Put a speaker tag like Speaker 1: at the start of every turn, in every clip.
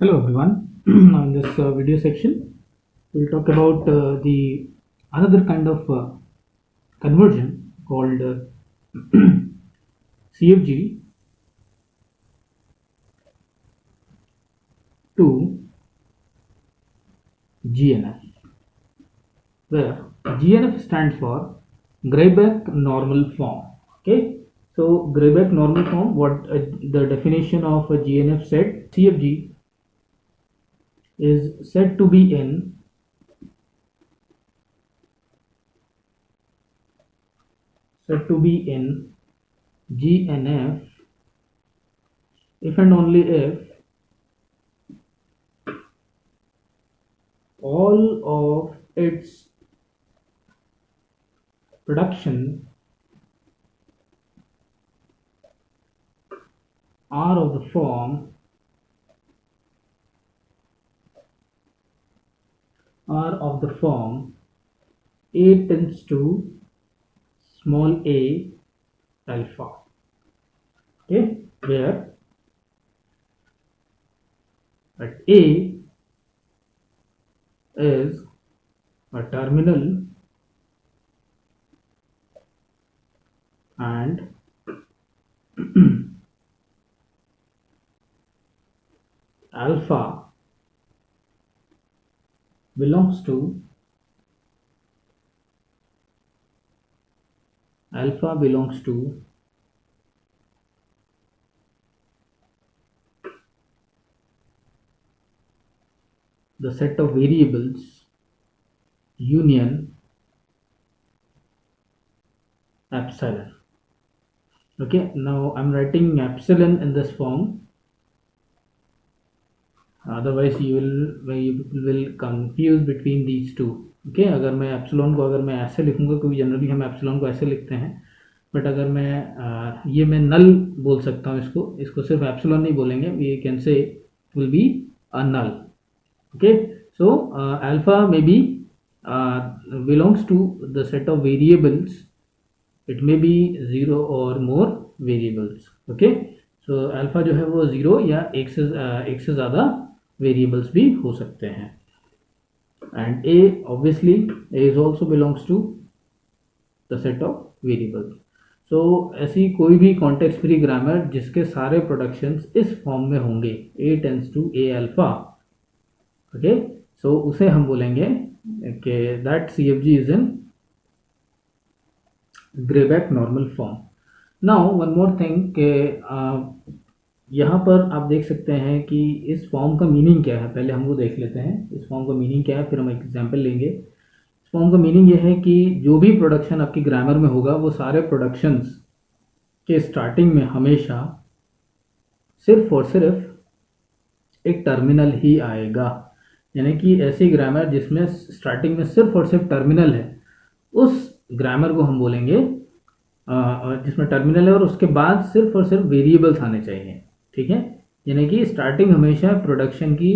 Speaker 1: Hello everyone. In this video section, we'll talk about the another kind of conversion called CFG to GNF, where GNF stands for Grayback Normal Form. Okay, so Grayback Normal Form. What the definition of a GNF said? CFG is said to be in GNF if and only if all of its production are of the form A tends to small a alpha. Okay, where at A is a terminal and alpha belongs to the set of variables union epsilon. Okay, now I'm writing epsilon in this form, otherwise you will confuse between these two. Okay, अगर मैं epsilon को अगर मैं ऐसे लिखूंगा, क्योंकि generally हम epsilon को ऐसे लिखते हैं, बट अगर मैं ये मैं नल बोल सकता हूँ, इसको सिर्फ एप्सिलॉन नहीं बोलेंगे, we can say will be a null. Okay, so alpha may be belongs to the set of variables. It may be 0 or more variables. Okay, so alpha जो है वो 0 या एक से ज़्यादा वेरिएबल्स भी हो सकते हैं. And A obviously is also belongs to the set of variables. So ऐसी कोई भी कॉन्टेक्स्ट फ्री ग्रामर जिसके सारे प्रोडक्शंस इस फॉर्म में होंगे, A tends to A alpha. Okay, so उसे हम बोलेंगे कि that CFG is in Greibach normal form. Now one more thing के यहाँ पर आप देख सकते हैं कि इस फॉर्म का मीनिंग क्या है. पहले हम वो देख लेते हैं इस फॉर्म का मीनिंग क्या है, फिर हम एक एग्जांपल लेंगे. इस फॉर्म का मीनिंग ये है कि जो भी प्रोडक्शन आपकी ग्रामर में होगा वो सारे प्रोडक्शंस के स्टार्टिंग में हमेशा सिर्फ और सिर्फ एक टर्मिनल ही आएगा. यानी कि ऐसी ग्रामर जिसमें स्टार्टिंग में सिर्फ और सिर्फ टर्मिनल है, उस ग्रामर को हम बोलेंगे जिसमें टर्मिनल है और उसके बाद सिर्फ और सिर्फ वेरिएबल्स आने चाहिए. ठीक है, यानी कि स्टार्टिंग हमेशा प्रोडक्शन की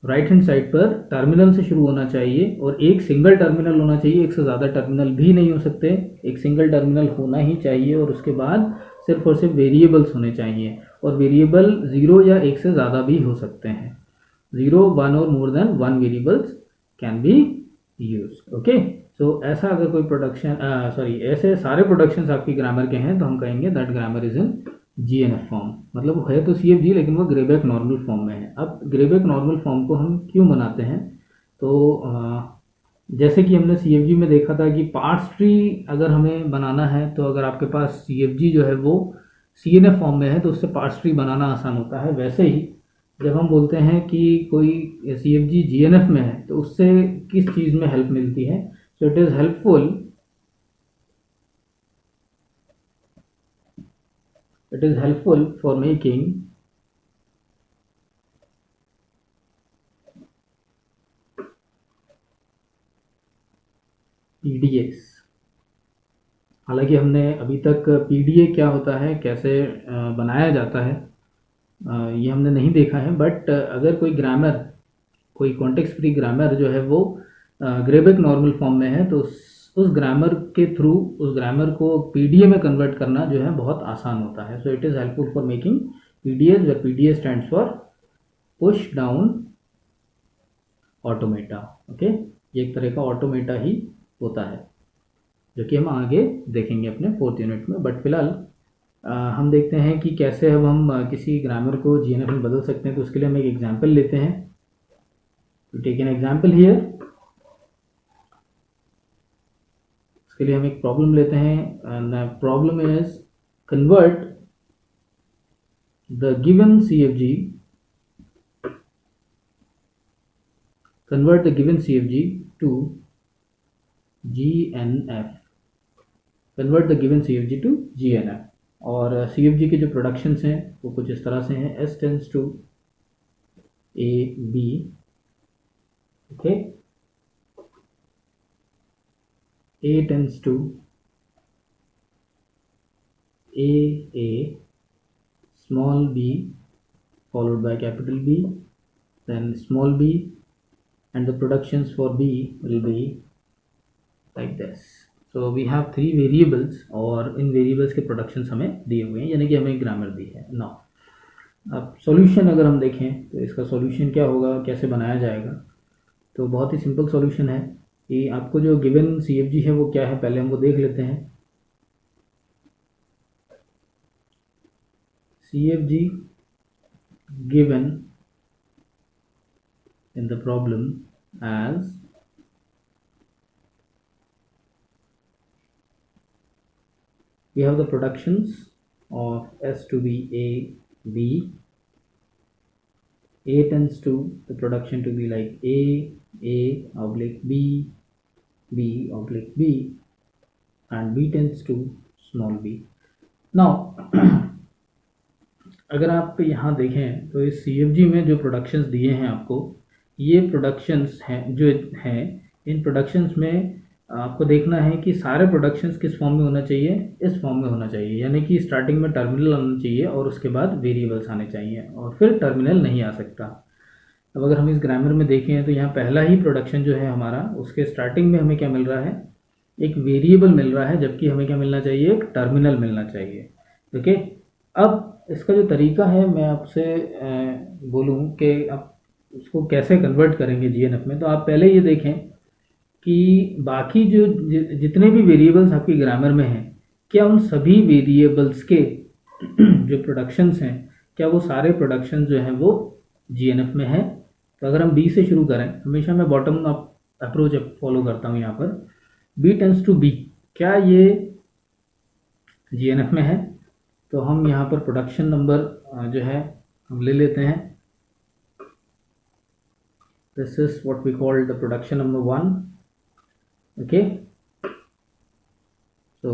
Speaker 1: राइट हैंड साइड पर टर्मिनल से शुरू होना चाहिए और एक सिंगल टर्मिनल होना चाहिए. एक से ज़्यादा टर्मिनल भी नहीं हो सकते, एक सिंगल टर्मिनल होना ही चाहिए और उसके बाद सिर्फ और सिर्फ वेरिएबल्स होने चाहिए. और वेरिएबल 0 या एक से ज़्यादा भी हो सकते हैं. 0, 1 और more than 1 variables can be use. Okay, so ऐसा अगर कोई प्रोडक्शन ऐसे सारे प्रोडक्शंस आपकी ग्रामर के हैं तो हम कहेंगे that grammar is in GNF form. मतलब है तो CFG लेकिन वो ग्रेबैक नॉर्मल फॉर्म में है. अब ग्रेबैक नॉर्मल फॉर्म को हम क्यों बनाते हैं, तो जैसे कि हमने CFG में देखा था कि पार्ट्स ट्री अगर हमें बनाना है तो अगर आपके पास CFG जो है वो CNF फॉर्म में है तो उससे पार्ट्स ट्री बनाना आसान होता है. वैसे ही जब हम बोलते हैं कि कोई CFG GNF में है तो उससे किस चीज़ में हेल्प मिलती है. So it is helpful for making PDAs. हालांकि हमने अभी तक PDA क्या होता है, कैसे बनाया जाता है, ये हमने नहीं देखा है. बट अगर कोई ग्रामर, कोई कॉन्टेक्स्ट फ्री ग्रामर जो है वो ग्रेबैक नॉर्मल फॉर्म में है तो उस ग्रामर के थ्रू उस ग्रामर को PDA में कन्वर्ट करना जो है बहुत आसान होता है. So it is helpful for making PDAs, where PDA stands for push down automata. Okay, ये एक तरह का ऑटोमेटा ही होता है, जो कि हम आगे देखेंगे अपने 4th यूनिट में। बट फिलहाल हम देखते हैं कि कैसे अब हम किसी ग्रामर को जीएनएफ में बदल सकते हैं। तो उसके लिए हम एक एग्जाम्पल लेते हैं। तो टेक एन एग्जाम्पल हियर। इसके लिए हम एक प्रॉब्लम लेते हैं, and problem is convert the given CFG, convert the given CFG to GNF, convert the given CFG to GNF। और CFG के जो प्रोडक्शंस हैं वो कुछ इस तरह से हैं, S tends to AB, okay, A tends to AA, small b followed by capital B, then small b, and the productions for B will be like this। So we have 3 variables, और इन variables के productions हमें दिए हुए हैं, यानी कि हमें grammar दी है। नाउ अब सॉल्यूशन अगर हम देखें तो इसका सॉल्यूशन क्या होगा, कैसे बनाया जाएगा। तो बहुत ही सिंपल सॉल्यूशन है कि आपको जो गिवन CFG है वो क्या है, पहले हम वो देख लेते हैं। CFG given in the problem as we have the productions of S to be A, B. A tends to the production to be like A oblique B, B oblique B, and B tends to small b। Now अगर आप यहाँ देखें तो इस CFG में जो productions दिए हैं आपको, ये प्रोडक्शंस हैं जो हैं, इन प्रोडक्शंस में आपको देखना है कि सारे प्रोडक्शंस किस फॉर्म में होना चाहिए, इस फॉर्म में होना चाहिए, यानी कि स्टार्टिंग में टर्मिनल आना चाहिए और उसके बाद वेरिएबल्स आने चाहिए, और फिर टर्मिनल नहीं आ सकता। अब अगर हम इस ग्रामर में देखें तो यहाँ पहला ही प्रोडक्शन जो है हमारा, उसके स्टार्टिंग में हमें क्या मिल रहा है, एक वेरिएबल मिल रहा है, जबकि हमें क्या मिलना चाहिए, एक टर्मिनल मिलना चाहिए। ओके, अब इसका जो तरीका है मैं आपसे बोलूँ कि आप उसको कैसे कन्वर्ट करेंगे जीएनएफ में, तो आप पहले ये देखें कि बाकी जो जितने भी वेरिएबल्स आपकी ग्रामर में हैं, क्या उन सभी वेरिएबल्स के जो प्रोडक्शंस हैं, क्या वो सारे प्रोडक्शन जो हैं वो जीएनएफ में है। तो अगर हम बी से शुरू करें, हमेशा मैं बॉटम अप अप्रोच फॉलो करता हूँ यहाँ पर। बी टेंस टू बी, क्या ये जीएनएफ में है। तो हम यहाँ पर प्रोडक्शन नंबर जो है हम ले लेते हैं। This is what we call the production number 1। Okay, so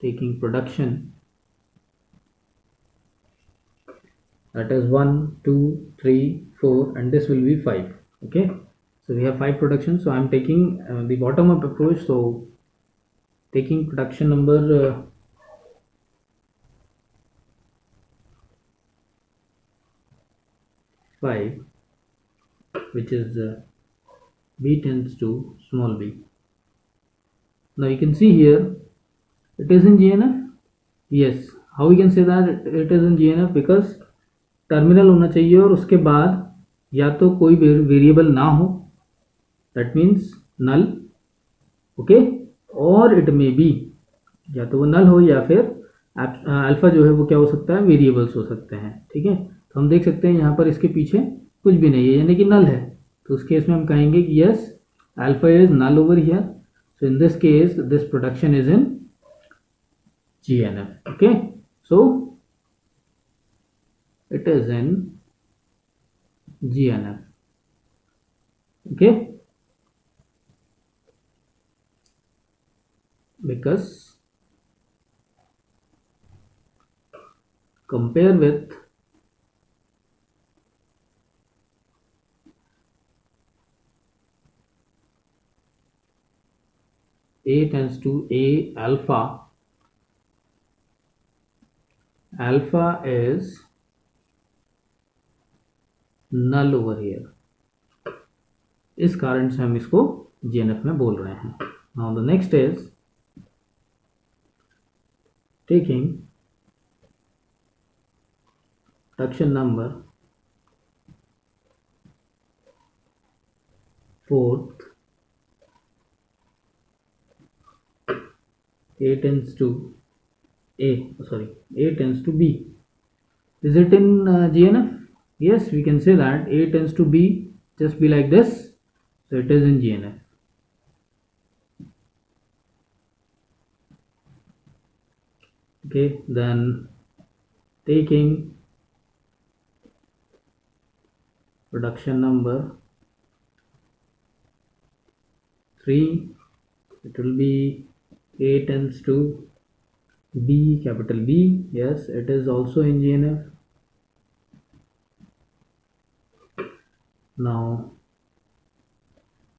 Speaker 1: taking production, that is 1 2 3 4 and this will be 5. Okay, so we have 5 productions, so I am taking the bottom up approach. So taking production number 5, which is b tends to small b. Now you can see here it is in GNF. Yes, how we can say that it is in GNF, because terminal होना चाहिए और उसके बाद या तो कोई variable ना हो, दैट मीन्स नल। ओके, और इट मे बी, या तो वो नल हो या फिर अल्फा जो है वो क्या हो सकता है, वेरिएबल्स हो सकते हैं। ठीक है, तो हम देख सकते हैं यहाँ पर इसके पीछे कुछ भी नहीं है, यानी कि नल है। तो उस केस में हम कहेंगे कि yes, alpha is null over here. So in this case this production is in GNF। Okay, so it is in GNF। okay, because compare with A tends to A alpha, alpha is null over here, इस कारण से हम इसको GNF में बोल रहे हैं। Now the next is taking production number fourth, A tends to A tends to B. Is it in GNF? Yes, we can say that A tends to B, just be like this. So it is in GNF. Okay, then taking production number 3, it will be A tends to B, capital B. Yes, it is also in GNF. Now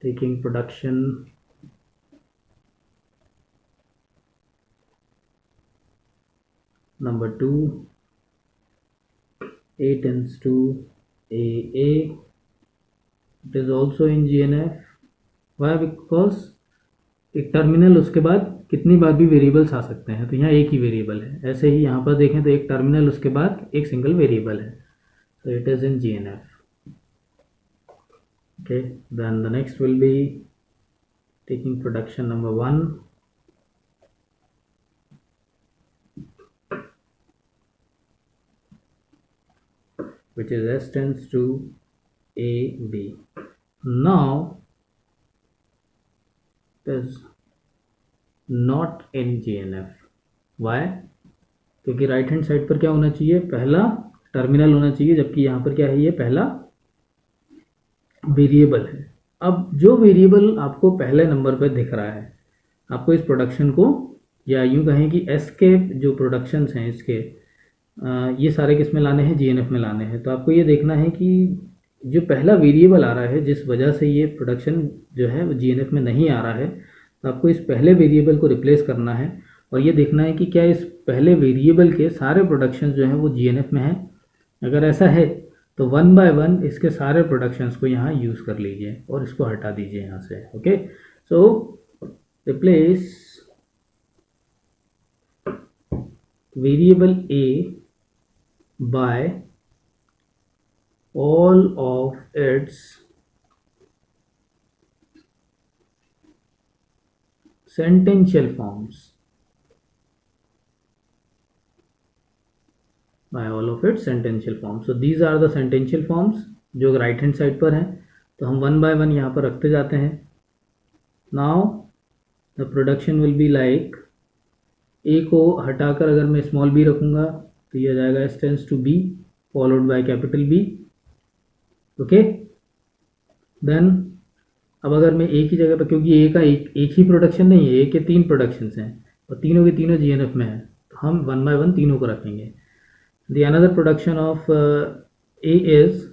Speaker 1: taking production number 2, A tends to A. It is also in GNF. Why? Because एक terminal उसके बाद कितनी बार भी variables आ सकते हैं, तो यहाँ एक ही वेरिएबल है। ऐसे ही यहाँ पर देखें तो एक टर्मिनल उसके बाद एक सिंगल वेरिएबल है, so it is in GNF. Okay, then the next will be taking production number 1, which is S tends to A, B. Now it is not in GNF. Why? क्योंकि right hand side पर क्या होना चाहिए, पहला terminal होना चाहिए, जबकि यहाँ पर क्या है, ये पहला वेरिएबल है। अब जो वेरिएबल आपको पहले नंबर पर दिख रहा है, आपको इस प्रोडक्शन को, या यूं कहें कि एस के जो प्रोडक्शंस हैं इसके, ये सारे किस में लाने हैं, जीएनएफ में लाने हैं। तो आपको ये देखना है कि जो पहला वेरिएबल आ रहा है जिस वजह से ये प्रोडक्शन जो है वो जीएनएफ में नहीं आ रहा है, तो आपको इस पहले वेरिएबल को रिप्लेस करना है और ये देखना है कि क्या इस पहले वेरिएबल के सारे प्रोडक्शन जो हैं वो जीएनएफ में हैं। अगर ऐसा है तो 1 बाय 1 इसके सारे प्रोडक्शंस को यहाँ यूज़ कर लीजिए और इसको हटा दीजिए यहाँ से। Okay, so replace variable A by all of its sentential forms, by all of its sentential forms. So these are the sentential forms जो राइट हैंड साइड पर हैं, तो हम 1 by 1 यहाँ पर रखते जाते हैं। Now the production will be like, ए को हटाकर अगर मैं स्मॉल बी रखूँगा तो ये आ जाएगा S tends to be followed by capital B. Okay, then अब अगर मैं ए की जगह पर, क्योंकि ए का एक ही प्रोडक्शन नहीं है, ए के 3 प्रोडक्शंस हैं और तीनों के तीनों जीएनएफ में है, तो हम 1 बाय 1 तीनों को रखेंगे। The another production of A is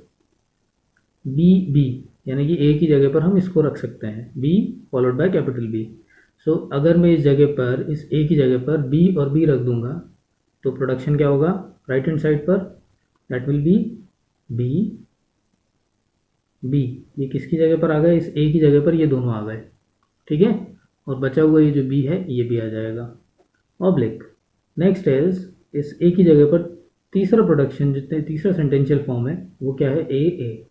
Speaker 1: B, यानी कि ए की जगह पर हम इसको रख सकते हैं, B followed by capital B. So अगर मैं इस जगह पर, इस ए की जगह पर बी और बी रख दूंगा तो प्रोडक्शन क्या होगा राइट हैंड साइड पर, दैट विल बी बी। ये किसकी जगह पर आ गए, इस ए की जगह पर ये दोनों आ गए, ठीक है, और बचा हुआ ये जो बी है ये भी आ जाएगा ऑब्लिक। नेक्स्ट इज इस ए की जगह पर तीसरा प्रोडक्शन, जितने तीसरा सेंटेंशियल फॉर्म है वो क्या है, ए।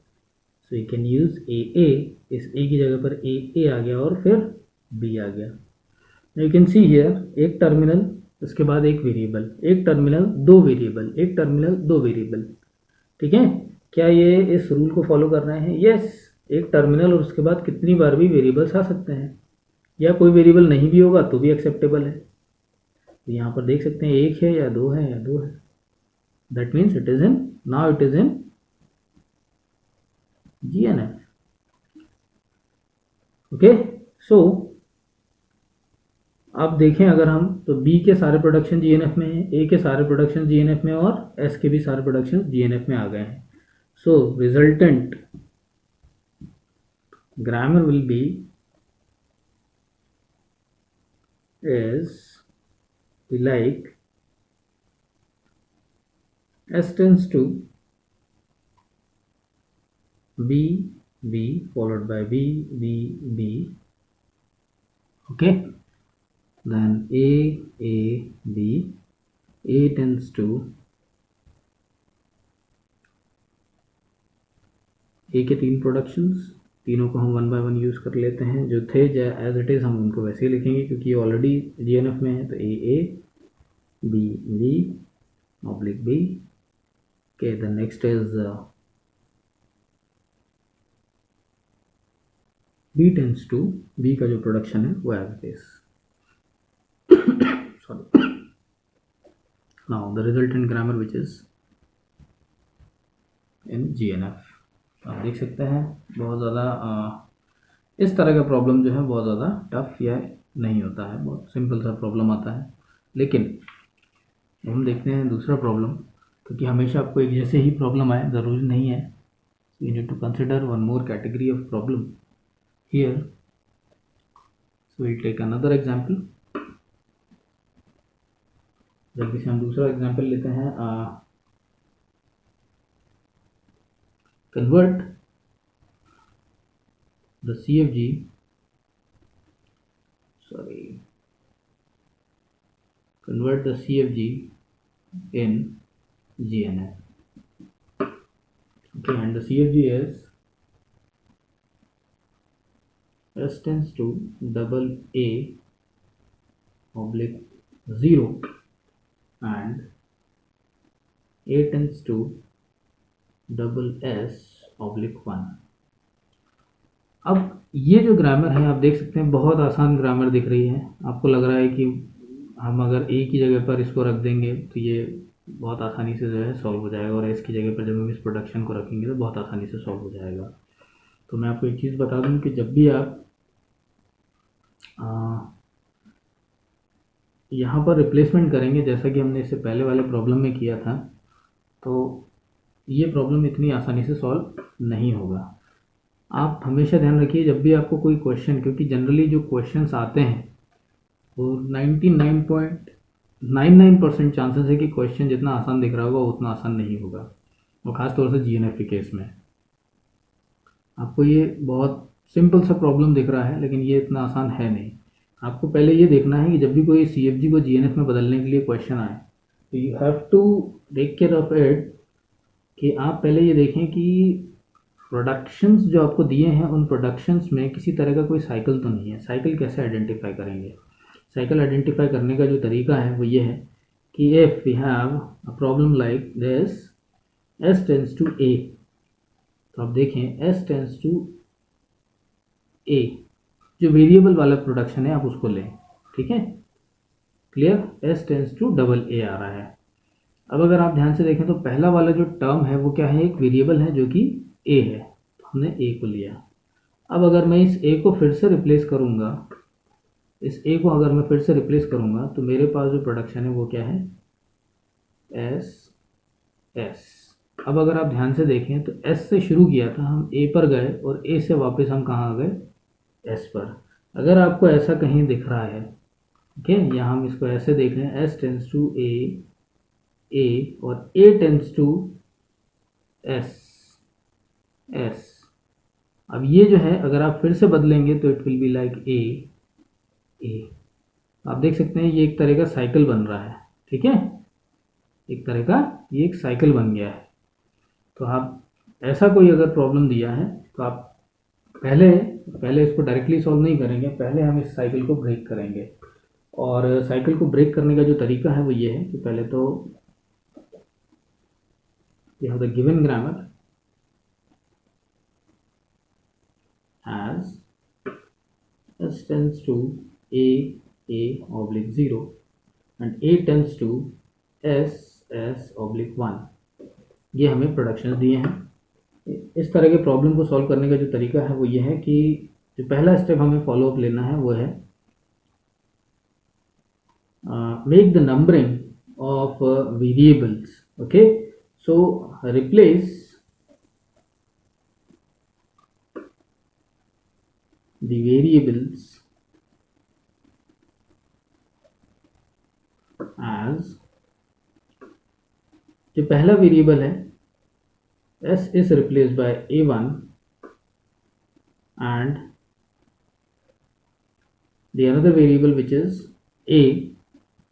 Speaker 1: सो यू कैन यूज ए। इस ए की जगह पर ए आ गया और फिर बी आ गया। यू कैन सी हियर एक टर्मिनल, उसके बाद एक वेरिएबल, एक टर्मिनल दो वेरिएबल, एक टर्मिनल दो वेरिएबल, ठीक है। क्या ये इस रूल को फॉलो कर रहे हैं? यस, एक टर्मिनल और उसके बाद कितनी बार भी वेरिएबल्स आ सकते हैं, या कोई वेरिएबल नहीं भी होगा तो भी एक्सेप्टेबल है। तो यहाँ पर देख सकते हैं एक है या दो है, that means it is in, now it is in GNF। Okay, so अब देखें अगर हम, तो B के सारे प्रोडक्शन GNF में हैं, A के सारे प्रोडक्शन GNF में और S के भी सारे प्रोडक्शन GNF में आ गए हैं। So resultant grammar will be is like S tends to B followed by B, okay, then A, B, A tends to ए के तीन प्रोडक्शंस, तीनों को हम वन बाय वन यूज़ कर लेते हैं, जो थे एज इट इज़ हम उनको वैसे ही लिखेंगे क्योंकि ये ऑलरेडी जीएनएफ में है। तो A B B oblique B के the next is B tends to, B का जो प्रोडक्शन है वो as it is, sorry. Now the resultant grammar which is in GNF. आप देख सकते हैं बहुत ज़्यादा इस तरह का प्रॉब्लम जो है बहुत ज़्यादा टफ या नहीं होता है, बहुत सिंपल सा प्रॉब्लम आता है। लेकिन हम देखते हैं दूसरा प्रॉब्लम, क्योंकि हमेशा आपको एक जैसे ही प्रॉब्लम आए ज़रूरी नहीं है। You need to consider one more category of problem here. So will take another example. जल्दी से हम दूसरा एग्जाम्पल लेते हैं। convert the CFG, convert the CFG in GNF. Okay, and the CFG is S tends to double A oblique 0 and A tends to double S oblique 1। अब ये जो grammar है आप देख सकते हैं बहुत आसान ग्रामर दिख रही है। आपको लग रहा है कि हम अगर ए की जगह पर इसको रख देंगे तो ये बहुत आसानी से जो है सॉल्व हो जाएगा, और एस की जगह पर जब हम इस प्रोडक्शन को रखेंगे तो बहुत आसानी से सॉल्व हो जाएगा। तो मैं आपको एक चीज़ बता दूं कि जब भी आप यहाँ पर रिप्लेसमेंट करेंगे, जैसा कि हमने इससे पहले वाले प्रॉब्लम में किया था, तो ये प्रॉब्लम इतनी आसानी से सॉल्व नहीं होगा। आप हमेशा ध्यान रखिए जब भी आपको कोई क्वेश्चन, क्योंकि जनरली जो क्वेश्चंस आते हैं वो 99.99% चांसेस है कि क्वेश्चन जितना आसान दिख रहा होगा उतना आसान नहीं होगा, और ख़ास तौर से जीएनएफ के केस में। आपको ये बहुत सिंपल सा प्रॉब्लम दिख रहा है लेकिन ये इतना आसान है नहीं। आपको पहले ये देखना है कि जब भी कोई सीएफजी को जीएनएफ में बदलने के लिए क्वेश्चन आए तो you have to take care of it कि आप पहले ये देखें कि प्रोडक्शंस जो आपको दिए हैं उन प्रोडक्शंस में किसी तरह का कोई साइकिल तो नहीं है। साइकिल कैसे आइडेंटिफाई करेंगे? साइकिल आइडेंटिफाई करने का जो तरीका है वो ये है कि if we have a problem like this S tends to A, तो आप देखें एस टेंस टू ए, जो वेरिएबल वाला प्रोडक्शन है आप उसको लें, ठीक है, clear. S tends to double A आ रहा है। अब अगर आप ध्यान से देखें तो पहला वाला जो टर्म है वो क्या है, एक वेरिएबल है जो कि ए है, तो हमने ए को लिया। अब अगर मैं इस ए को फिर से रिप्लेस करूंगा, इस ए को अगर मैं फिर से रिप्लेस करूंगा तो मेरे पास जो प्रोडक्शन है वो क्या है, एस एस। अब अगर आप ध्यान से देखें तो एस से शुरू किया था, हम ए पर गए और ए से वापस हम कहाँ आ गए, एस पर। अगर आपको ऐसा कहीं दिख रहा है, ठीक है, या हम इसको ऐसे देख रहे हैं, एस टेंस टू ए और ए टेंस टू एस एस। अब ये जो है अगर आप फिर से बदलेंगे तो it will be like a. आप देख सकते हैं ये एक तरह का साइकिल बन रहा है, ठीक है, एक तरह का ये एक साइकिल बन गया है। तो आप ऐसा कोई अगर प्रॉब्लम दिया है तो आप पहले इसको डायरेक्टली सॉल्व नहीं करेंगे, पहले हम इस साइकिल को ब्रेक करेंगे। और साइकिल को ब्रेक करने का जो तरीका है वो ये है कि पहले तो we have the given grammar as s tends to a oblique 0 and a tends to s oblique 1। ये हमें प्रोडक्शंस दिए हैं। इस तरह के प्रॉब्लम को सॉल्व करने का जो तरीका है वो ये है कि जो पहला स्टेप हमें फॉलो अप लेना है वो है make the numbering of variables. Okay, so replace the variables as, जो पहला वेरिएबल है s is replaced by a1 and the another variable which is a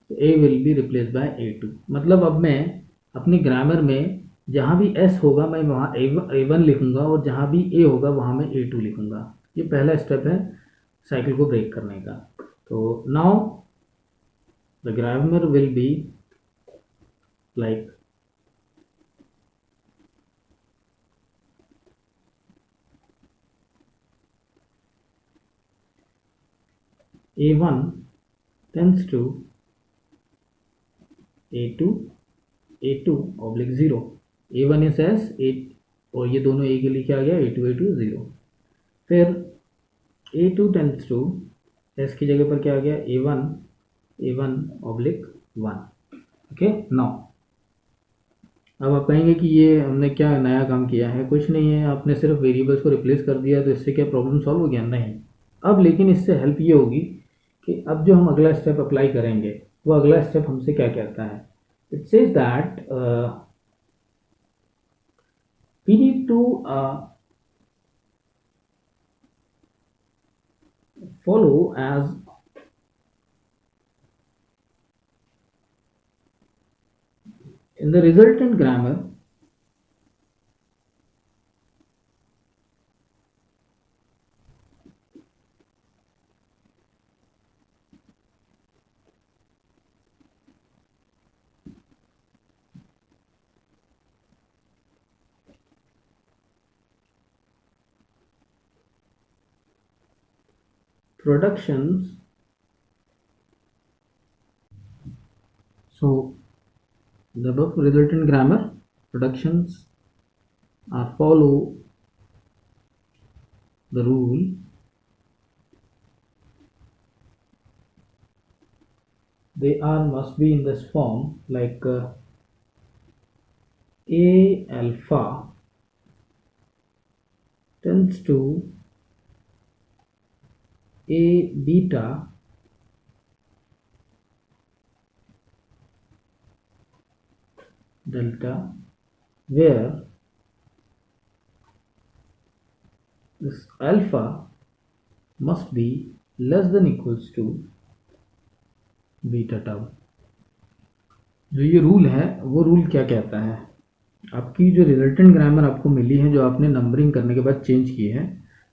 Speaker 1: A will be replace by A2। मतलब अब मैं अपनी ग्रामर में जहाँ भी S होगा मैं वहाँ A1 लिखूँगा, और जहाँ भी A होगा वहाँ मैं A2 लिखूँगा। ये पहला स्टेप है साइकिल को ब्रेक करने का। तो now the grammar will be like A1 tends to A2, A2 oblique 0। A1 is S, A और ये दोनों A के लिए क्या आ गया, A2 A2 0। फिर A2 टेंड्स टू S की जगह पर क्या आ गया, A1 A1 oblique 1। Okay, now अब आप कहेंगे कि ये हमने क्या नया काम किया है। कुछ नहीं है, आपने सिर्फ वेरिएबल्स को रिप्लेस कर दिया, तो इससे क्या प्रॉब्लम सॉल्व हो गया, नहीं। अब लेकिन इससे हेल्प ये होगी कि अब जो हम अगला स्टेप अप्लाई करेंगे, वो अगला स्टेप हमसे क्या कहता है। It says that we need to follow as in the resultant grammar productions. So the above resultant grammar productions are follow the rule they are must be in this form, like A alpha tends to A beta delta, where this alpha must be less than equals to beta term. जो ये rule है वो rule क्या कहता है, आपकी जो resultant grammar आपको मिली है, जो आपने नंबरिंग करने के बाद चेंज की है,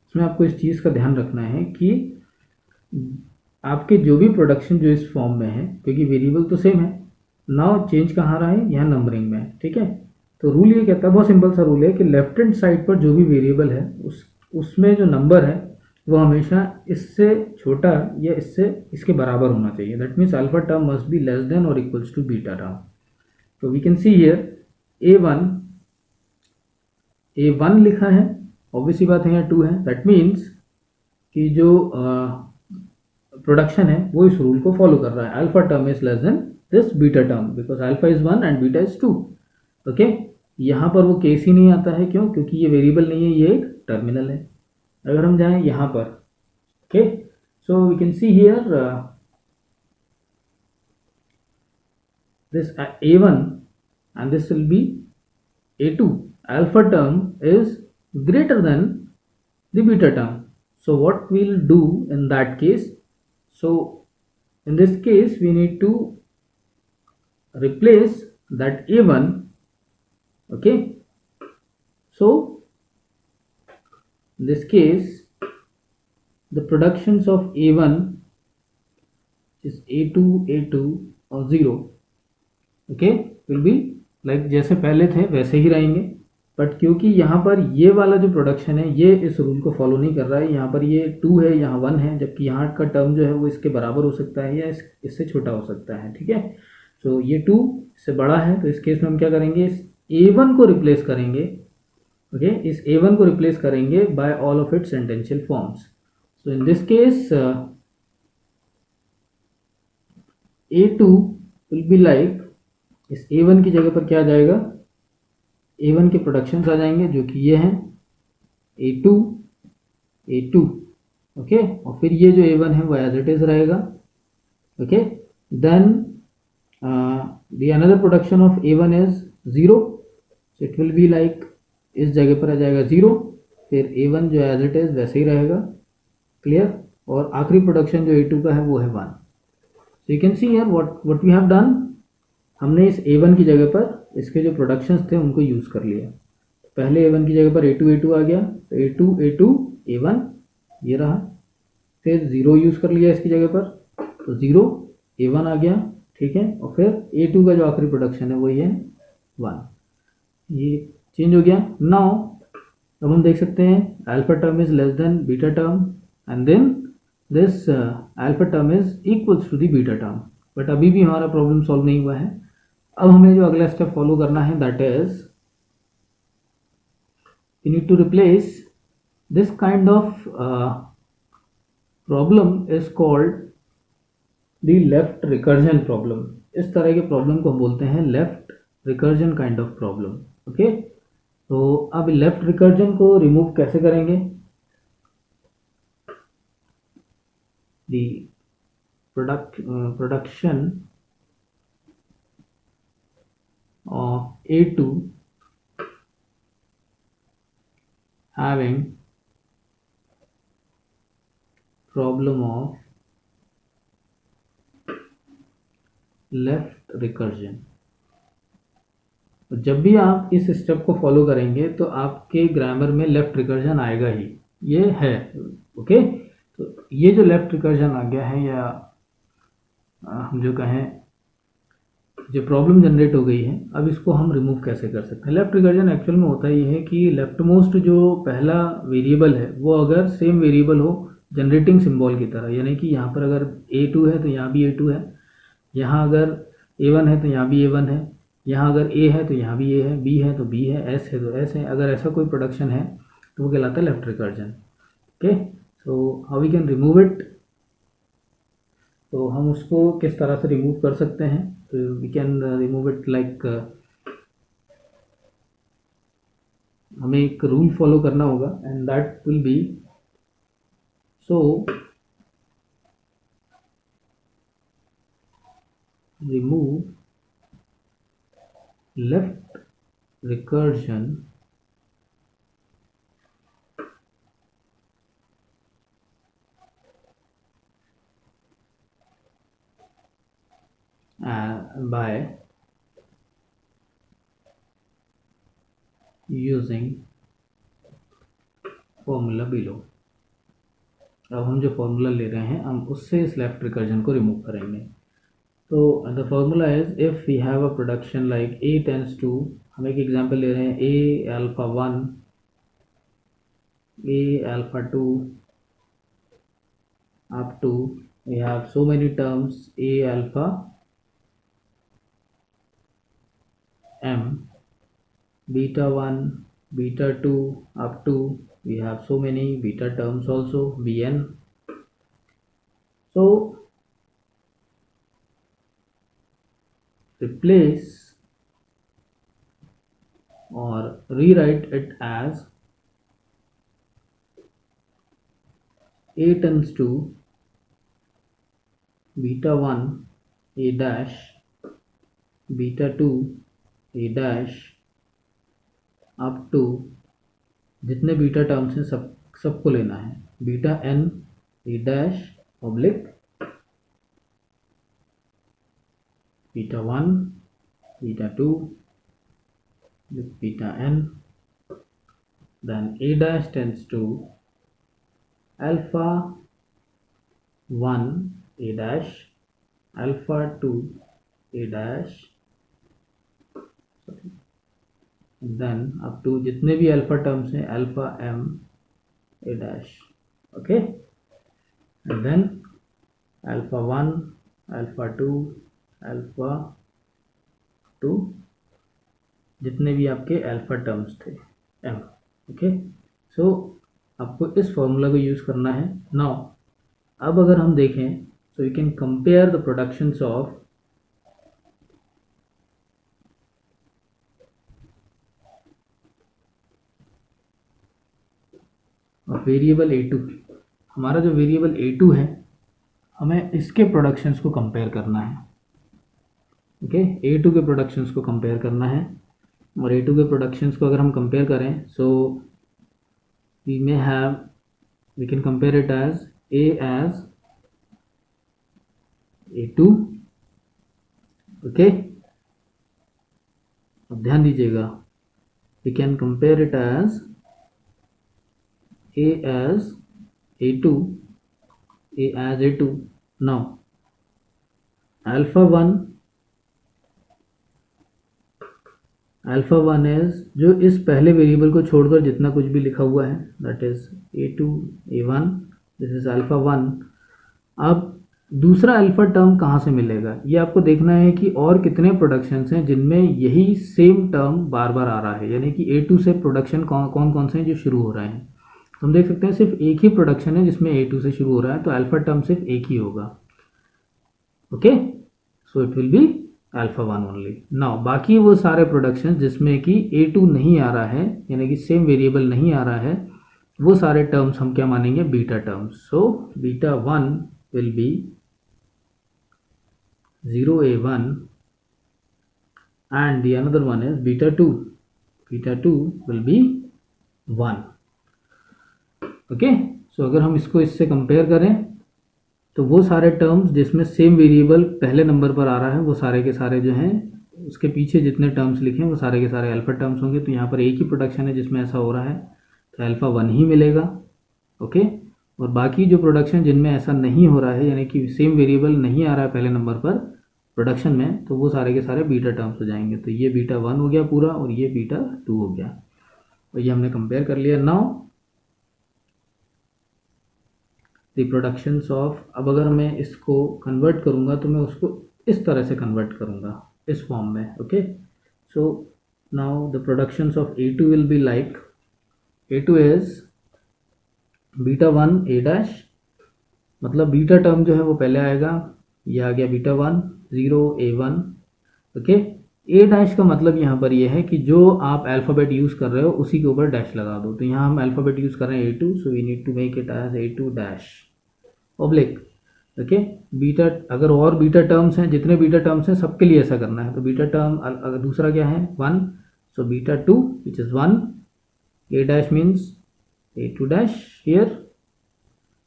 Speaker 1: उसमें आपको इस चीज़ का ध्यान रखना है कि आपके जो भी प्रोडक्शन जो इस फॉर्म में है, क्योंकि वेरिएबल तो सेम है, नाउ चेंज कहाँ रहा है, यहाँ नंबरिंग में, ठीक है। तो रूल ये कहता है, बहुत सिंपल सा रूल है कि लेफ्ट हैंड साइड पर जो भी वेरिएबल है उसमें जो नंबर है वो हमेशा इससे छोटा या इसके बराबर होना चाहिए। That means alpha term must be less than और इक्वल्स टू बीटा टर्म। तो we can see here A1 लिखा है, ऑब्वियसली बात है यहाँ 2 है। दैट मीन्स कि जो प्रोडक्शन है वो इस रूल को फॉलो कर रहा है, alpha term is less then this beta term, because alpha is 1 and beta is 2। Okay, यहाँ पर वो केस ही नहीं आता है, क्यों, क्योंकि ये वेरिएबल नहीं है, ये एक टर्मिनल है। अगर हम जाएं यहाँ पर, okay, so we can see here this A1 and this will be A2, alpha term is greater than the beta term. So what we'll do in that case, so in this case we need to replace that A1, okay. So in this case the productions of A1 is A2 A2 or 0, okay, will be like जैसे पहले थे वैसे ही रहेंगे। But क्योंकि यहाँ पर ये वाला जो प्रोडक्शन है ये इस रूल को फॉलो नहीं कर रहा है, यहाँ पर ये 2 है, यहाँ 1 है, जबकि यहाँ का टर्म जो है वो इसके बराबर हो सकता है या इससे छोटा हो सकता है, ठीक है। सो ये 2 इससे बड़ा है, तो इस केस में हम क्या करेंगे, इस A1 को रिप्लेस करेंगे, ओके, इस A1 को रिप्लेस करेंगे by all of its sentential forms. So in this case A2 will be like, इस A1 की जगह पर क्या आ जाएगा, A1 के प्रोडक्शंस आ जाएंगे जो कि ये हैं A2 A2, ओके, और फिर ये जो A1 है वो एज इट इज रहेगा, okay. Then the another production of A1 is 0, so it will be like, इस जगह पर आ जाएगा 0, फिर A1 जो एज इट इज वैसे ही रहेगा, क्लियर, और आखिरी प्रोडक्शन जो A2 का है वो है 1। So you can see here what we have done, हमने इस A1 की जगह पर इसके जो प्रोडक्शंस थे उनको यूज़ कर लिया। पहले A1 की जगह पर A2 आ गया, तो A2 A1 ये रहा, फिर 0 यूज़ कर लिया इसकी जगह पर, तो 0 A1 आ गया, ठीक है, और फिर A2 का जो आखिरी प्रोडक्शन है वही है 1, ये चेंज हो गया। नाउ अब हम देख सकते हैं alpha term is less than beta term and then this alpha term is equals to the beta term, but अभी भी हमारा प्रॉब्लम सॉल्व नहीं हुआ है। अब हमें जो अगला स्टेप फॉलो करना है that is you need to replace this kind of problem is called the left recursion problem। इस तरह के प्रॉब्लम को हम बोलते हैं left recursion kind of problem. Okay, तो अब लेफ्ट रिकर्जन को रिमूव कैसे करेंगे? the production of A2 having problem of left recursion. जब भी आप इस स्टेप को फॉलो करेंगे तो आपके ग्रामर में लेफ्ट रिकर्जन आएगा ही, ये है। ओके, तो ये जो लेफ्ट रिकर्जन आ गया है या हम जो कहें जो प्रॉब्लम जनरेट हो गई है, अब इसको हम रिमूव कैसे कर सकते हैं? लेफ्ट रिकर्जन एक्चुअल में होता ये है कि लेफ्ट मोस्ट जो पहला वेरिएबल है वो अगर सेम वेरिएबल हो जनरेटिंग सिंबल की तरह, यानी कि यहाँ पर अगर A2 है तो यहाँ भी A2 है, यहाँ अगर A1 है तो यहाँ भी A1 है, यहाँ अगर A है तो यहाँ भी A है, B है तो B है, S है तो S है, अगर ऐसा कोई प्रोडक्शन है तो वो कहलाता है left recursion. Okay, so how we can remove it? तो हम उसको किस तरह से रिमूव कर सकते हैं? तो we can remove it like, हमें एक रूल फॉलो करना होगा and that will be, so remove left recursion by using formula below. अब हम जो फॉर्मूला ले रहे हैं हम उससे इस लेफ्ट रिकर्जन को रिमूव करेंगे। तो the formula is if we have a production like A tends to, हम एक एग्जांपल ले रहे हैं A alpha 1, A alpha 2 up to we have so many terms A alpha m, beta 1, beta 2 up to we have so many beta terms also Bn. So replace or rewrite it as A tends to beta 1 A dash, beta 2 A dash up to जितने beta terms हैं सबको लेना है, beta n A dash oblique beta 1 beta 2 beta n, then A dash tends to alpha 1 A dash, alpha 2 A dash, then up to जितने भी alpha terms हैं alpha m A dash। Okay, and then alpha 1 alpha 2 alpha 2 जितने भी आपके alpha terms थे m। Okay, सो आपको इस formula को यूज़ करना है। नाउ अब अगर हम देखें so you can compare the productions of variable A2। हमारा जो वेरिएबल A2 है हमें इसके प्रोडक्शंस को कंपेयर करना है। ओके, A2 के प्रोडक्शंस को कंपेयर करना है, और A2 के प्रोडक्शंस को अगर हम कंपेयर करें so we can compare it as A A2, okay. अब ध्यान दीजिएगा, we can compare it as A as A2, A as A2. Now alpha 1 is जो इस पहले वेरिएबल को छोड़कर जितना कुछ भी लिखा हुआ है, that is A2 A1, this is alpha 1। अब दूसरा अल्फा टर्म कहाँ से मिलेगा, ये आपको देखना है कि और कितने प्रोडक्शंस हैं जिनमें यही सेम टर्म बार बार आ रहा है, यानी कि A2 से प्रोडक्शन कौन कौन से हैं जो शुरू हो रहे हैं। हम देख सकते हैं सिर्फ एक ही प्रोडक्शन है जिसमें A2 से शुरू हो रहा है, तो अल्फा टर्म सिर्फ एक ही होगा, okay. So it will be alpha 1 only. Now बाकी वो सारे प्रोडक्शन जिसमें कि A2 नहीं आ रहा है, यानी कि सेम वेरिएबल नहीं आ रहा है, वो सारे टर्म्स हम क्या मानेंगे, beta terms. So beta 1 will be 0A1 and the another one is beta 2. Beta 2 will be 1, okay. सो अगर हम इसको इससे कंपेयर करें तो वो सारे टर्म्स जिसमें सेम वेरिएबल पहले नंबर पर आ रहा है, वो सारे के सारे जो हैं उसके पीछे जितने टर्म्स लिखे हैं वो सारे के सारे अल्फा टर्म्स होंगे। तो यहाँ पर एक ही प्रोडक्शन है जिसमें ऐसा हो रहा है, तो अल्फा 1 ही मिलेगा, ओके। और बाकी जो प्रोडक्शन जिनमें ऐसा नहीं हो रहा है, यानी कि सेम वेरिएबल नहीं आ रहा है पहले नंबर पर प्रोडक्शन में, तो वो सारे के सारे बीटा टर्म्स हो जाएंगे। तो ये बीटा 1 हो गया पूरा और ये बीटा 2 हो गया, और ये हमने कंपेयर कर लिया। नाउ द प्रोडक्शंस ऑफ, अब अगर मैं इसको कन्वर्ट करूँगा तो मैं उसको इस तरह से कन्वर्ट करूँगा, इस फॉर्म में, okay. So now the productions of A2 will be like, A2 is beta 1 A dash, मतलब बीटा टर्म जो है वो पहले आएगा, ये आ गया beta 1 0A1, okay. A dash का मतलब यहाँ पर ये है कि जो आप अल्फ़ाबेट यूज़ कर रहे हो उसी के ऊपर डैश लगा दो। तो यहाँ हम अल्फ़ाबेट यूज़ कर रहे हैं A2, so we need to make it as A2 dash oblique, okay. Beta, अगर और बीटा टर्म्स हैं, जितने बीटा टर्म्स हैं सबके लिए ऐसा करना है। तो बीटा टर्म अगर दूसरा क्या है 1, so beta 2 which is 1, A dash means A2 dash here,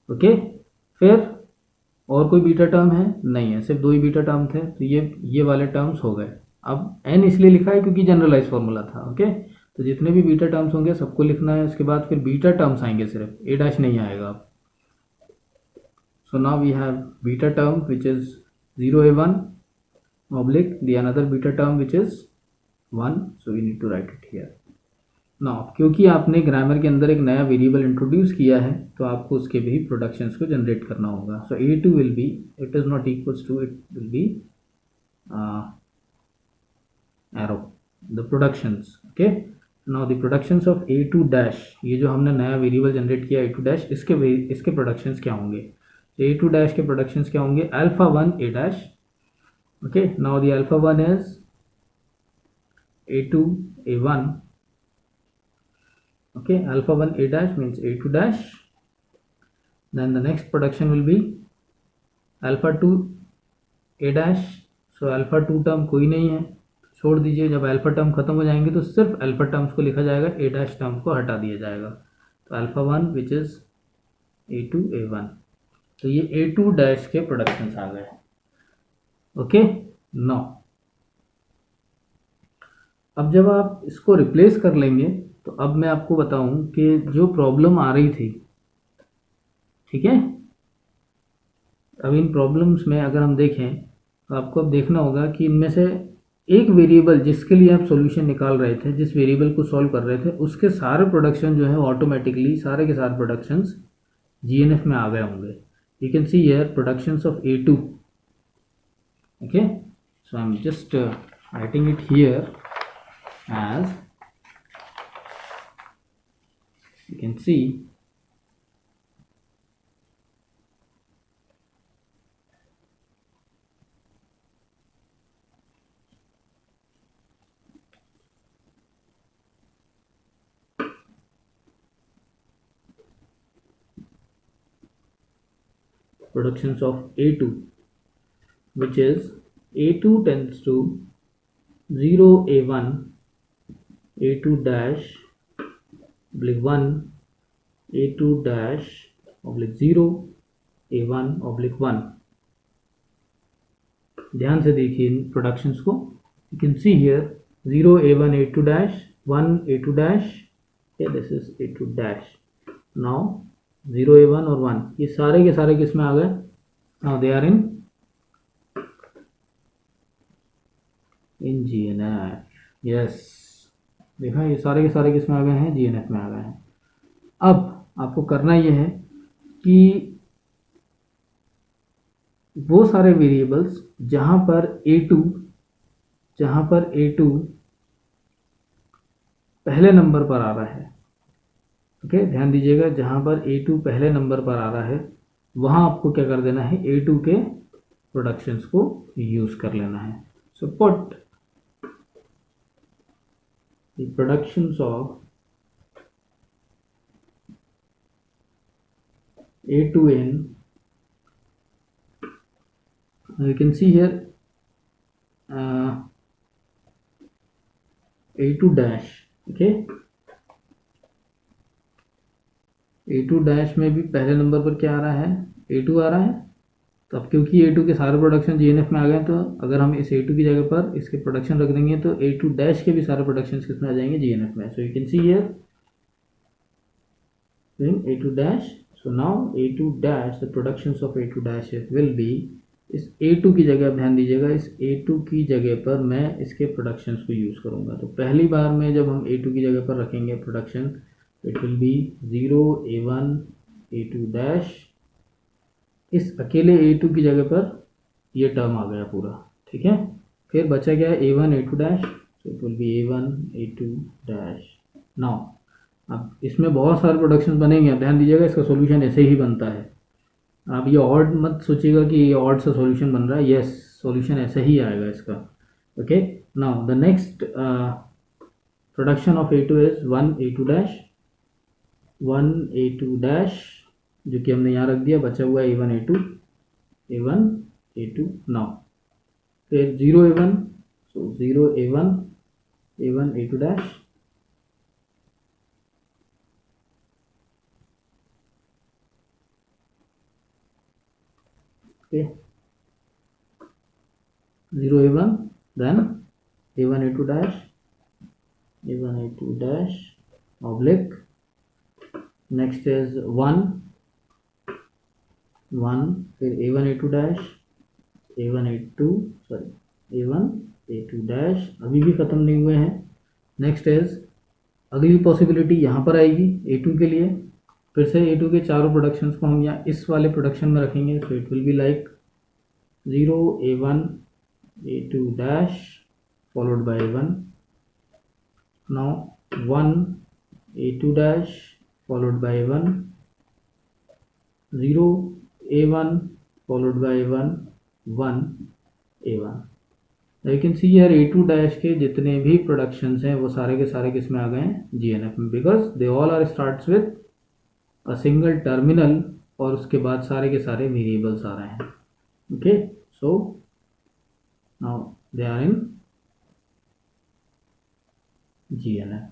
Speaker 1: okay. फिर और कोई बीटा टर्म है नहीं है, सिर्फ दो ही बीटा टर्म थे, तो ये वाले टर्म्स हो गए। अब n इसलिए लिखा है क्योंकि जनरलाइज फॉर्मूला था, ओके। तो जितने भी बीटा टर्म्स होंगे सबको लिखना है, उसके बाद फिर बीटा टर्म्स आएंगे, सिर्फ A डैश नहीं आएगा। So now we have beta term which is 0A1 oblique the another beta term which is 1, so we need to write it here. Now क्योंकि आपने ग्रामर के अंदर एक नया वेरिएबल इंट्रोड्यूस किया है तो आपको उसके भी प्रोडक्शंस को जनरेट करना होगा। So A2 will be, it is not equals to, it will be arrow the productions, okay. Now the productions of A2 dash, ये जो हमने नया वेरिएबल जनरेट किया A2 dash, इसके प्रोडक्शंस क्या होंगे, A2 डैश के प्रोडक्शंस क्या होंगे, alpha 1 A dash, okay. Now the alpha 1 is A2 A1, okay. Alpha 1 A dash means A2 dash, then the next production will be alpha 2 A dash, so alpha 2 term कोई नहीं है, छोड़ दीजिए, जब alpha term खत्म हो जाएंगे तो सिर्फ अल्फा टर्म्स को लिखा जाएगा, A डैश टर्म को हटा दिया जाएगा। तो alpha 1 which is A2 A1, तो ये A2 डैश के प्रोडक्शंस आ गए, ओके। नो अब जब आप इसको रिप्लेस कर लेंगे तो अब मैं आपको बताऊं कि जो प्रॉब्लम आ रही थी, ठीक है, अब इन प्रॉब्लम्स में अगर हम देखें तो आपको अब देखना होगा कि इनमें से एक वेरिएबल जिसके लिए आप सॉल्यूशन निकाल रहे थे, जिस वेरिएबल को सॉल्व कर रहे थे, उसके सारे प्रोडक्शन जो है ऑटोमेटिकली सारे के सारे प्रोडक्शंस GNF में आ गए होंगे। You can see here productions of A2, okay. So I'm just writing it here as, you can see productions of A2, which is A2 tends to 0A1 A2 dash oblique 1 A2 dash oblique 0 A1 oblique 1, ध्यान से देखिए इन productions को। You can see here 0 A1 A2 dash 1 A2 dash, this is A2 dash. Now 0 A1 और 1 ये सारे के सारे किस में आ गए? Now they are in GNF। Yes, देखा ये सारे के सारे किस में आ गए हैं? GNF में आ गए हैं। अब आपको करना ये है कि वो सारे वेरिएबल्स जहां पर A2 पहले नंबर पर आ रहा है, ओके ध्यान दीजिएगा, जहां पर A2 पहले नंबर पर आ रहा है वहां आपको क्या कर देना है? A2 के प्रोडक्शंस को यूज कर लेना है। So put the productions of A2 in, you can see here A2 dash, okay, A2 dash में भी पहले नंबर पर क्या आ रहा है? A2 आ रहा है। तो अब क्योंकि A2 के सारे प्रोडक्शन GNF में आ गए, तो अगर हम इस A2 की जगह पर इसके प्रोडक्शन रख देंगे तो A2 डैश के भी सारे प्रोडक्शन किसमें आ जाएंगे? GNF में। सो you can see here A2 dash. So now A2 dash, the productions of A2 dash will be, इस A2 की जगह ध्यान दीजिएगा, इस A2 की जगह पर मैं इसके प्रोडक्शंस को यूज़ करूँगा। तो पहली बार में जब हम A2 की जगह पर रखेंगे production, it will B 0 A1 A2 dash. इस अकेले A2 की जगह पर ये टर्म आ गया पूरा, ठीक है। फिर बचा गया A1 A2 डैश, तो it will B A1 A2 dash. Now अब इसमें बहुत सारे प्रोडक्शन बनेंगे, अब ध्यान दीजिएगा इसका सॉल्यूशन ऐसे ही बनता है। आप ये ऑड मत सोचिएगा कि ये ऑड सा सॉल्यूशन बन रहा है, यस सॉल्यूशन ऐसे ही आएगा इसका, okay. Now the next production of A2 is 1 A2 dash, 1 A2 dash, जो कि हमने यहाँ रख दिया, बचा हुआ है A1 A2। नाउ फिर 0 A1, so 0 A1 A2 dash, okay, 0 A1, then A1 A2 dash, A1 A2 dash oblique, next is 1 फिर A1 A2 dash, A1 A2 sorry A1 A2 dash, अभी भी ख़त्म नहीं हुए हैं। नेक्स्ट इज अगली possibility यहाँ पर आएगी A2 के लिए, फिर से A2 के चारों प्रोडक्शंस को हम यहाँ इस वाले प्रोडक्शन में रखेंगे। सो it will be like 0 A1 A2 dash followed by A1, now 1 A2 dash followed by A1, 0 A1 followed by A1, 1 A1। you can see here A2 dash के जितने भी प्रोडक्शंस हैं वो सारे के सारे किस में आ गए हैं? GNF में, because they all are starts with a single terminal, और उसके बाद सारे के सारे वेरिएबल्स आ रहे हैं, okay. So now they are in GNF।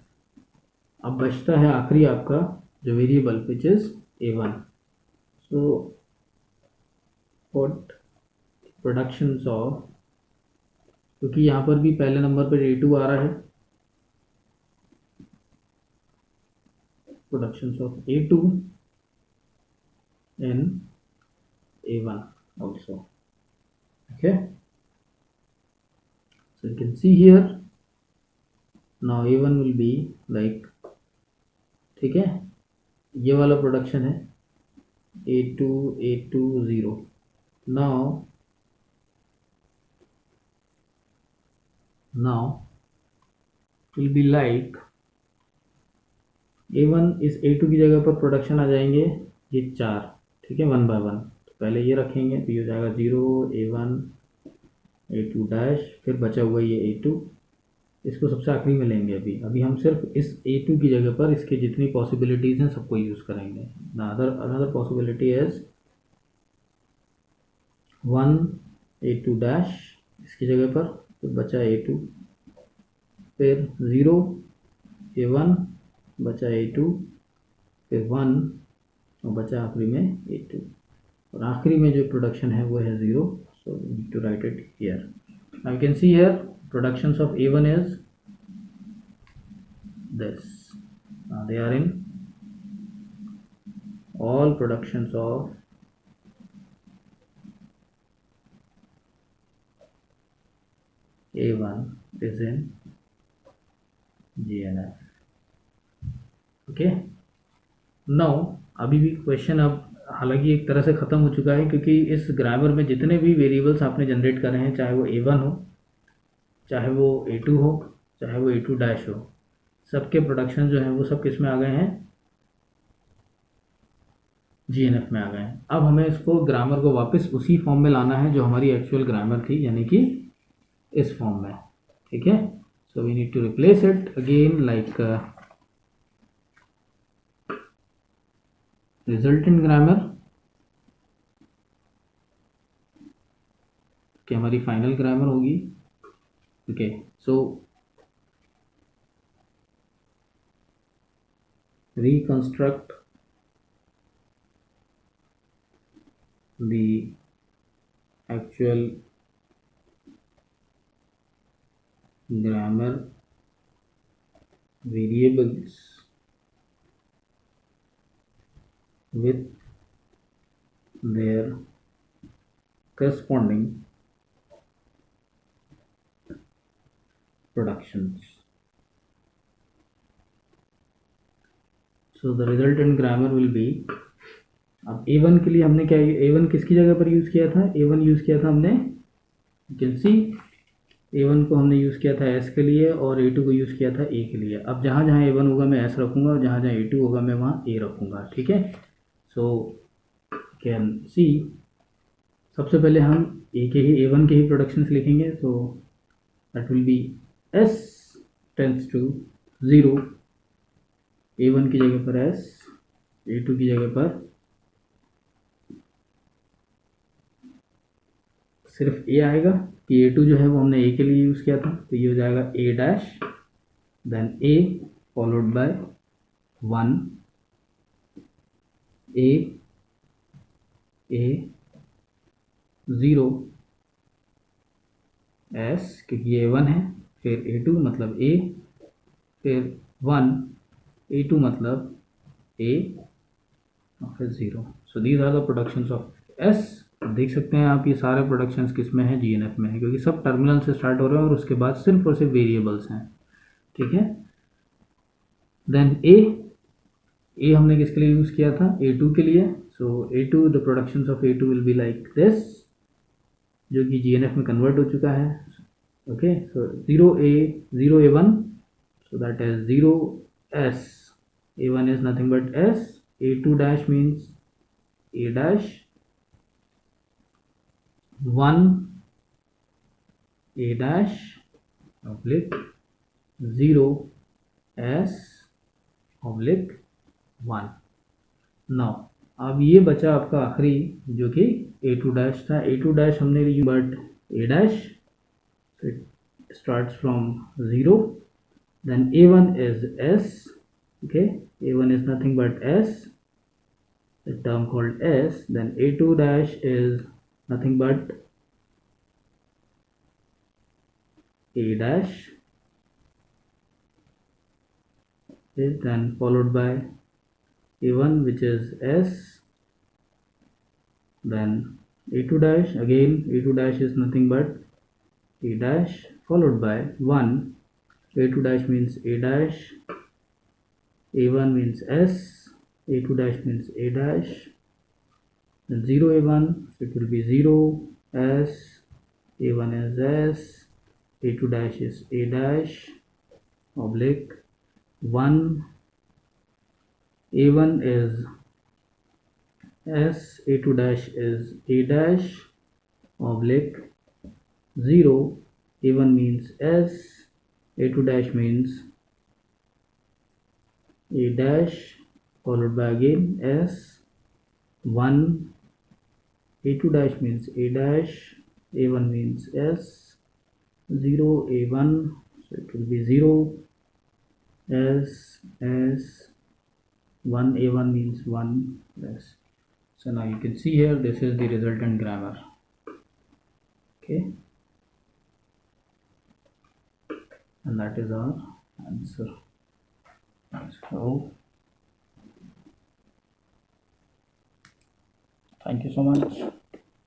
Speaker 1: अब बचता है आखिरी आपका जो variable which is A1। So put productions of, क्योंकि यहाँ पर भी पहले नंबर पर A2 आ रहा है, productions of A2 in A1 also, okay। So you can see here now A1 will be like, ठीक है, ये वाला प्रोडक्शन है A2 0। now will be like A1 इस A2 की जगह पर प्रोडक्शन आ जाएंगे ये 4, ठीक है, 1 by 1। तो पहले ये रखेंगे तो ये हो जाएगा 0 A1 A2 डैश, फिर बचा हुआ ये A2, इसको सबसे आखिरी में लेंगे। अभी हम सिर्फ इस A2 की जगह पर इसके जितनी पॉसिबिलिटीज़ हैं सबको यूज़ करेंगे। Another possibility is 1 A2 dash, इसकी जगह पर तो बचा A2, फिर 0 A1 बचा A2, फिर 1 और बचा आखिरी में A2, और आखिरी में जो प्रोडक्शन है वो है 0। So we need to write it here. Now you can see here productions of A1 is this. Now they are in all productions of A1 is in GNF. Okay now अभी भी question अब हालांकि एक तरह से ख़त्म हो चुका है, क्योंकि इस ग्रामर में जितने भी वेरिएबल्स आपने जनरेट करे हैं, चाहे वो A1 हो, चाहे वो A2 हो, चाहे वो A2 डैश हो, सबके प्रोडक्शन जो हैं वो सब किस में आ गए हैं, GNF में आ गए हैं। अब हमें इसको ग्रामर को वापस उसी फॉर्म में लाना है जो हमारी एक्चुअल ग्रामर थी, यानी कि इस फॉर्म में। ठीक है, so we need to replace it again like resultant grammar कि हमारी फाइनल ग्रामर होगी। Okay, so reconstruct the actual grammar variables with their corresponding productions. So the resultant grammar will be, अब A1 के लिए हमने क्या, A1 किसकी जगह पर यूज़ किया था, A1 यूज़ किया था हमने, you can see A1 को हमने यूज़ किया था S के लिए और A2 को यूज़ किया था A के लिए। अब जहाँ जहाँ A1 होगा मैं S रखूँगा और जहाँ जहाँ A2 होगा मैं वहाँ A रखूँगा। ठीक है, सो कैन सी सबसे पहले हम A1 के ही प्रोडक्शंस लिखेंगे, तो that will be S tends to 0, A1 की जगह पर S, A2 की जगह पर सिर्फ A आएगा कि A2 जो है वो हमने A के लिए यूज़ किया था, तो ये हो जाएगा A dash, then A followed by 1, A 0 S क्योंकि ये A1 है, फिर A2 मतलब A, फिर 1 A2 मतलब A और फिर 0। So these are the productions of S। देख सकते हैं आप ये सारे प्रोडक्शंस किस में है, GNF में है, क्योंकि सब टर्मिनल से स्टार्ट हो रहे हैं और उसके बाद सिर्फ और सिर्फ वेरिएबल्स हैं। ठीक है, देन A हमने किसके लिए यूज़ किया था, A2 के लिए। सो A2 the productions of A2 will be like this, जो कि GNF में कन्वर्ट हो चुका है। Okay, so 0 A1, so that is 0 S, A1 is nothing but S, A2 dash means A dash, 1 A dash oblique 0 S oblique 1। Now अब ये बचा आपका आखिरी जो कि A2 डैश था। A2 डैश हमने ली but A dash, it starts from 0, then A1 is S, okay, A1 is nothing but S, the term called S, then A2 dash is nothing but A dash, okay, then followed by A1 which is S, then A2 dash, again A2 dash is nothing but A dash followed by 1, A2 dash means A dash, A1 means S, A2 dash means A dash, then 0 A1, so it will be 0 S, A1 is S, A2 dash is A dash oblique 1, A1 is S, A2 dash is A dash oblique 0, A1 means S, A2 dash means A dash followed by again S, 1, A2 dash means A dash, A1 means S, 0 A1, so it will be 0 S, 1 A1 means 1 S. So now you can see here this is the resultant grammar. Okay, and that is our answer. So thank you so much.